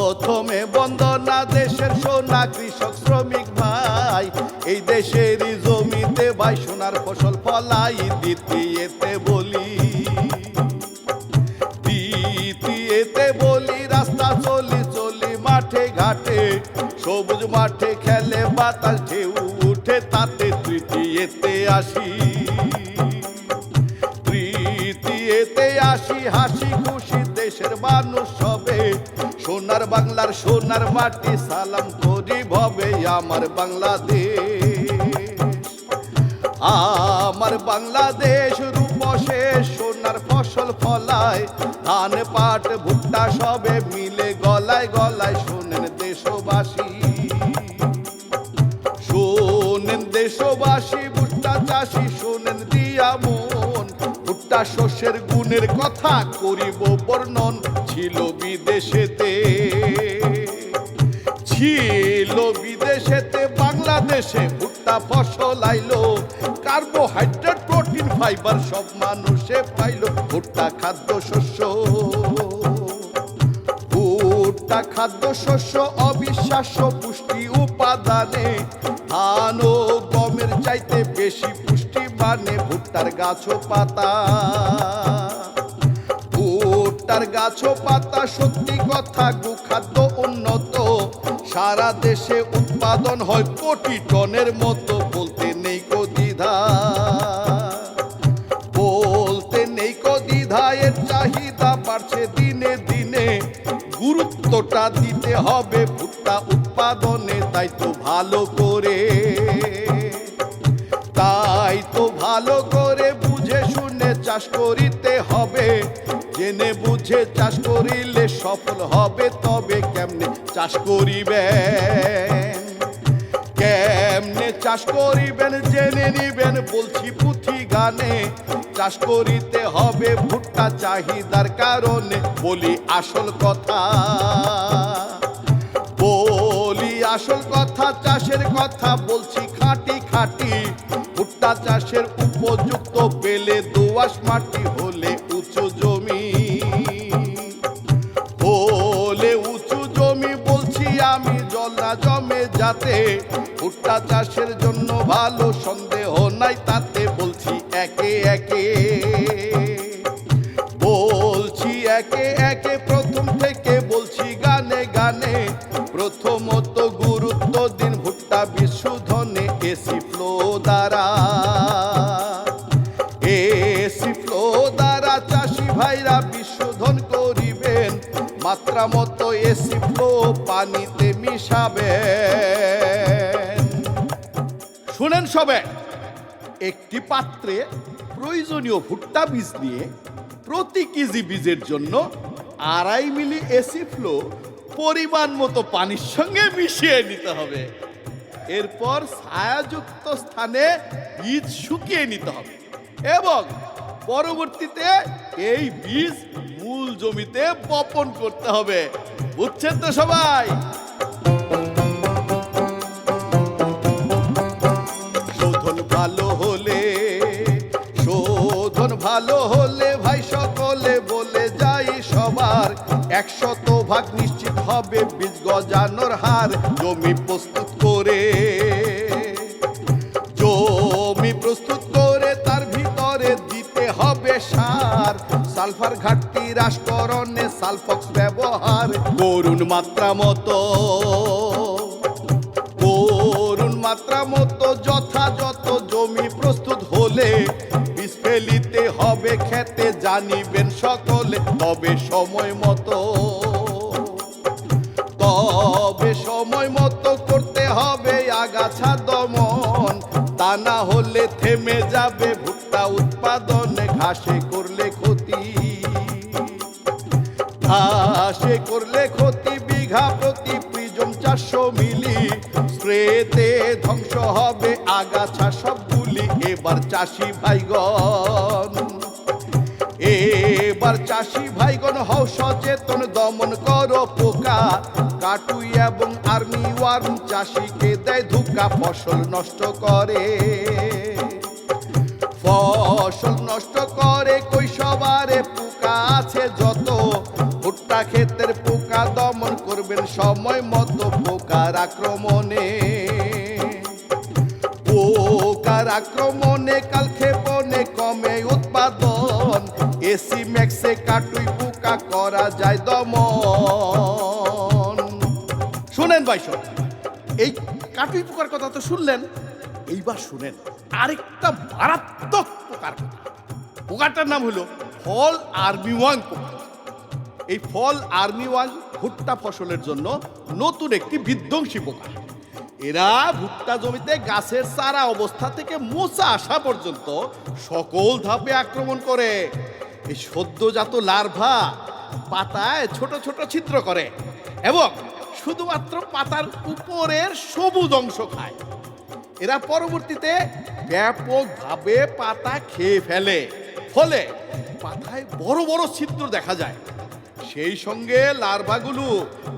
প্রথমে বন্দনা দেশের সোনা কৃষক শ্রমিক ভাই, এই দেশেরই জমিতে ভাই সোনার ফসল ফলাই। দ্বিতীয়তে বলি রাস্তা চলি চলি মাঠে ঘাটে, সবুজ মাঠে খেলে বাতাস ঢেউ উঠে তাতে। তৃতীয়তে আসি হাসি খুশি দেশের মানুষ সবে, সোনার বাংলার সোনার মাটি সালাম করি ভবে। আমার বাংলাদেশ রূপসে সোনার ফসল ফলায়, ধান পাট ভুট্টা সবে মিলে গলায় গলায়। শোনেন দেশবাসী ভুট্টা চাষি শোনেন দিয়া মন, ভুট্টা শস্যের গুণের কথা করিব বর্ণন। ছিল বিদেশেতে বাংলাদেশে ভুট্টা ফসল আইলো, কার্বোহাইড্রেট প্রোটিন ফাইবার সব মানুষে পাইলো। ভুট্টা খাদ্য শস্য অবিশ্বাস্য পুষ্টি উপাদানে, ধান ও গমের চাইতে বেশি পুষ্টি মানে। ভুট্টার গাছ পাতা সত্যি কথা গোখাদ্য উন্নত, সারা দেশে উৎপাদন হয় কোটি টনের মতো। বলতে নেই কো দ্বিধা এর চাহিদা বাড়ছে দিনে দিনে, গুরুত্বটা দিতে হবে ভুট্টা উৎপাদনে। তাই তো ভালো করে বুঝে শুনে চাষ করিতে হবে, জেনে বুঝে চাষ করিলে সফল হবে তবে। কেমনে চাষ করিবেন জেনে নিবেন বলছি পুঁথি গানে। চাষ করিতে হবে ভুট্টা চাহিদার কারণে। বলি আসল কথা চাষের কথা বলছি খাঁটি। ভুট্টা চাষের উপযুক্ত পেলে দোআঁশ মাটি হলে উঁচু জমি বলছি আমি, জল না জমে যাতে। ভুট্টা চাষের জন্য ভালো সন্দেহ নাই তাতে। বলছি একে একে প্রথম থেকে বলছি গানে গানে। প্রথমত গুরুত্ব দিন ভুট্টা বিশুদ্ধনে, এসি ফ্লো দ্বারা চাষি ভাইরা বিশুদ্ধন করিবেন। মাত্রা মতো এসি ফ্লো পানিতে মিশাবেন। শুনেন সবে, একটি পাত্রে প্রয়োজনীয় ভুট্টা বীজ নিয়ে প্রতি কেজি বীজের জন্য 2.5 মিলি এসি ফ্লো পরিমাণ মতো পানির সঙ্গে মিশিয়ে নিতে হবে। এরপর ছায়াযুক্ত স্থানে বীজ শুকিয়ে নিতে হবে এবং পরবর্তীতে এই বীজ মূল জমিতে বপন করতে হবে। বুঝছেন তো সবাই? শোধন ভালো হলে ভাই সকলে বলে যাই সবার, 100% নিশ্চিত হবে বীজ গজানোর হার। জমি প্রস্তুত করে তার ভিতরে দিতে হবে সার। সালফার ঘাটতি হ্রাসকরণে সালফক্স ব্যবহার করুন মাত্রা মতো যথাযথ। জমি প্রস্তুত হলে বীজ ফেলিতে হবে খেতে, জানিবেন সকলে। তবে সময় মতো করতে হবে আগাছা দমন, তা না হলে থেমে যাবে ভুট্টা উৎপাদনে। ঘাসে করলে ক্ষতি, ঘাসে করলে ক্ষতি, বিঘা প্রতি প্রিজম 400 মিলি স্প্রেতে ধ্বংস হবে আগাছা সবগুলি। এবার চাষি ভাইগণ, এবার চাষি ভাইগণ হও সচেতন, দমন করো পোকা কাটুই এবং আর্মি ওয়ার্ম চাষিকে দেয় ধোঁকা। ফসল নষ্ট করে, ফসল নষ্ট করে কৈশবারে পোকা আছে যত। ভুট্টা ক্ষেতের পোকা দমন করবেন সময় মতো। পোকার আক্রমণে, পোকার আক্রমণে কালক্ষেপণে কমে উৎপাদন। এসি ম্যাক্সে কাটুই পোকা করা যায় দমন। শুনেন ভাই, শোন, এই কাটুই পোকার কথা তো শুনলেন, এইবার শুনেন আরেকটা মারাত্মক পোকার কথা। পোকাটার নাম হলো ফল আর্মিওয়ার্ম পোকা। এই ফল আর্মিওয়ার্ম ভুট্টা ফসলের জন্য নতুন একটি বিধ্বংসী পোকা। এরা ভুট্টা জমিতে গাছের চারা অবস্থা থেকে মোচা আসা পর্যন্ত সকল ধাপে আক্রমণ করে। এই সদ্যজাত লার্ভা পাতায় ছোট ছোট ছিদ্র করে এবং শুধুমাত্র পাতার উপরের সবুজ অংশ খায়। এরা পরবর্তীতে ব্যাপকভাবে পাতা খেয়ে ফেলে, ফলে পাতায় বড় বড় ছিদ্র দেখা যায়। সেই সঙ্গে লার্ভাগুলো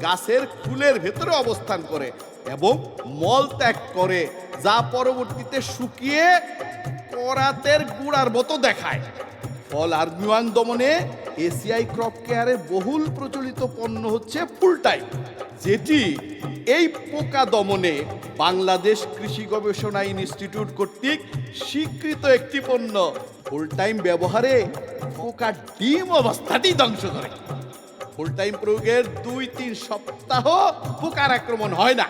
গাছের ফুলের ভেতরে অবস্থান করে এবং মল ত্যাগ করে, যা পরবর্তীতে শুকিয়ে করাতের গুঁড়ার মতো দেখায়। ফল আর্মিওয়ার্ম দমনে এসিআই ক্রপ কেয়ারের বহুল প্রচলিত পণ্য হচ্ছে ফুলটাইম, যেটি এই পোকা দমনে বাংলাদেশ কৃষি গবেষণা ইনস্টিটিউট কর্তৃক স্বীকৃত একটি পণ্য। ফুলটাইম ব্যবহারে পোকা ডিম অবস্থাতেই ধ্বংস করে। ফুলটাইম প্রয়োগের 2-3 সপ্তাহ পোকার আক্রমণ হয় না।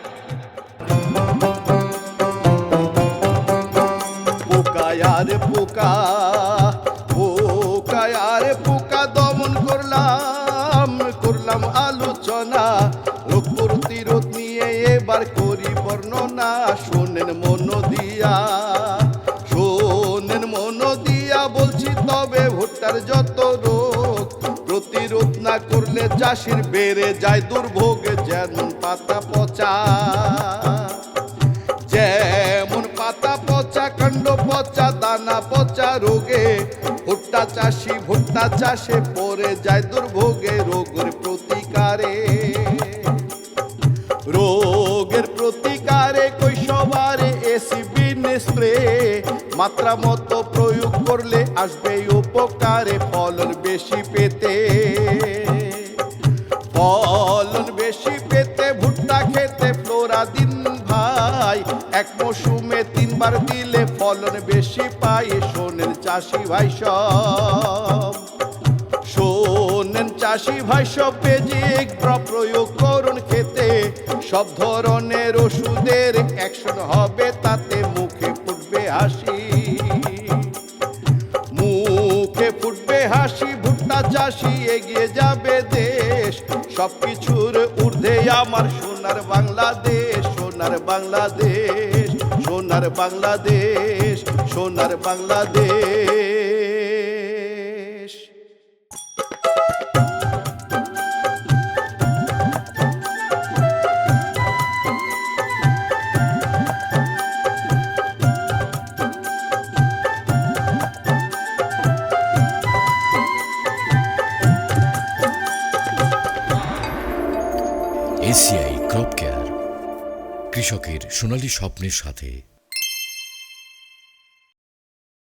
পোকায় আর পোকা, পোকায় আর পোকা দমন করলাম আলোচনা। রোগ প্রতিরোধ নিয়ে এবার করি বর্ণনা। শোনেন মন দিয়া, শোনেন মন দিয়া বলছি, তবে ভুট্টার যত রোগ প্রতিরোধ না করলে চাষির বেড়ে যায় দুর্ভোগ। যেমন পাতা পচা, যেমন পাতা পচা, কাণ্ড পচা, দানা পচা রোগে ভুট্টা চাষে পড়ে যায় দুর্ভোগে। রোগের প্রতিকারে, রোগের প্রতিকারে কৈশবারে এসিবিন স্প্রে মাত্রা মতো প্রয়োগ করলে আসবে উপকারে। ফলন বেশি পেতে, ফলন বেশি পেতে ভুট্টা খেতে ফ্লোরাদিন ভাই এক মৌসুমে 3 বার দিলে ফলন বেশি পাই। শোনেন চাষি ভাই সব, শোনেন চাষি ভাই সব, বেজিক ড্রপ প্রয়োগ করুন খেতে। সব ধরনের ওষুধের অ্যাকশন হবে তাতে। মুখে ফুটবে হাসি, মুখে ফুটবে হাসি, ভুট্টা চাষি এগিয়ে যাবে দেশ। সবকিছুর ঊর্ধ্বে আমার সোনার বাংলাদেশ, সোনার বাংলাদেশ, সোনার বাংলাদেশ, সোনার বাংলাদেশ। এসিআই ক্রপ কেয়ার, কৃষকের সোনালী স্বপ্নের সাথে।